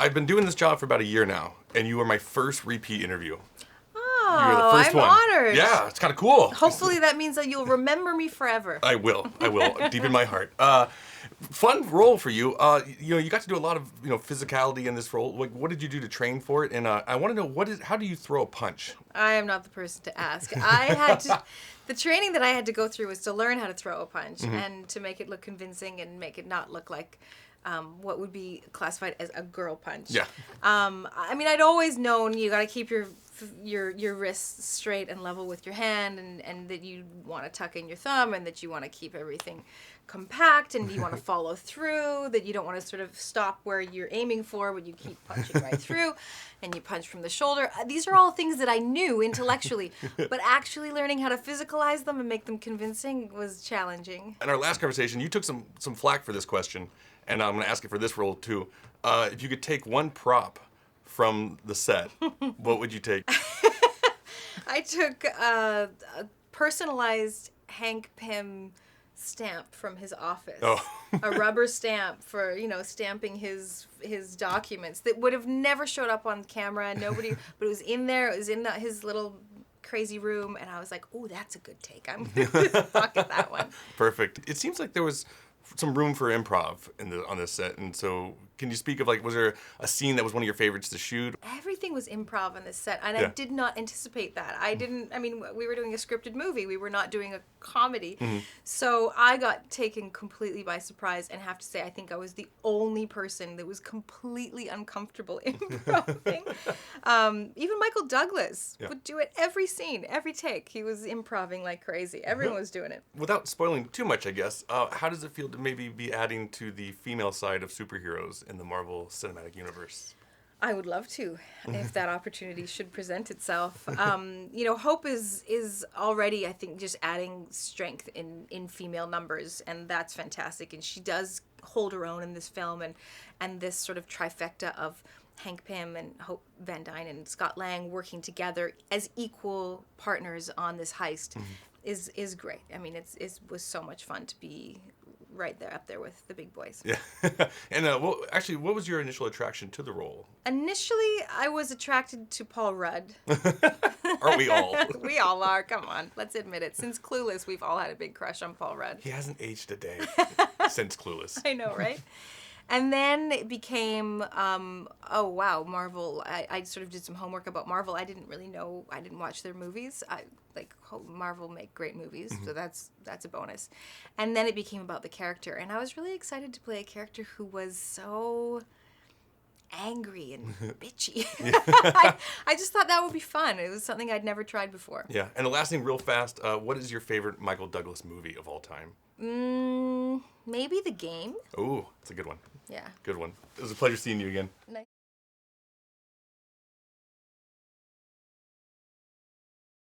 I've been doing this job for about a year now, and you were my first repeat interview. Oh, You were the 1st I'm one. honored. Yeah, it's kind of cool. Hopefully that means that you'll remember me forever. I will, deep in my heart. Fun role for you. You got to do a lot of physicality in this role. Like, what did you do to train for it? And I want to know how do you throw a punch? I am not the person to ask. The training that I had to go through was to learn how to throw a punch and to make it look convincing and make it not look like what would be classified as a girl punch. Yeah. I mean, I'd always known you got to keep your wrists straight and level with your hand, and that you want to tuck in your thumb, and that you want to keep everything compact, and you want to follow through, that you don't want to sort of stop where you're aiming for, but you keep punching right through, and you punch from the shoulder. These are all things that I knew intellectually, but actually learning how to physicalize them and make them convincing was challenging. In our last conversation, you took some flack for this question, and I'm going to ask it for this role too. If you could take one prop from the set, what would you take? I took a personalized Hank Pym stamp from his office. Oh. A rubber stamp for, stamping his documents that would have never showed up on camera. Nobody, but it was in there. It was in his little crazy room, and I was like, "Oh, that's a good take. I'm gonna pocket that one." Perfect. It seems like there was some room for improv on this set, and so can you speak of, like, was there a scene that was one of your favorites to shoot? Everything was improv on this set, and Yeah. I did not anticipate that. We were doing a scripted movie. We were not doing a comedy. So I got taken completely by surprise, and have to say, I think I was the only person that was completely uncomfortable improving. Even Michael Douglas would do it every scene, every take. He was improving like crazy. Everyone was doing it. Without spoiling too much, I guess, how does it feel to maybe be adding to the female side of superheroes in the Marvel Cinematic Universe? I would love to, if that opportunity should present itself. Hope is already, I think, just adding strength in female numbers, and that's fantastic. And she does hold her own in this film, and this sort of trifecta of Hank Pym and Hope Van Dyne and Scott Lang working together as equal partners on this heist is great. I mean, it was so much fun to be right there up there with the big boys. Yeah. And what was your initial attraction to the role? Initially, I was attracted to Paul Rudd. Aren't we all? We all are. Come on, let's admit it. Since Clueless, we've all had a big crush on Paul Rudd. He hasn't aged a day since Clueless. I know, right? And then it became, oh wow, Marvel. I sort of did some homework about Marvel. I didn't really know. I didn't watch their movies. Marvel make great movies, so that's a bonus. And then it became about the character, and I was really excited to play a character who was so angry and bitchy. I just thought that would be fun. It was something I'd never tried before. Yeah. And the last thing, real fast, what is your favorite Michael Douglas movie of all time? Maybe The Game. Oh, that's a good one. Yeah. Good one. It was a pleasure seeing you again. Nice.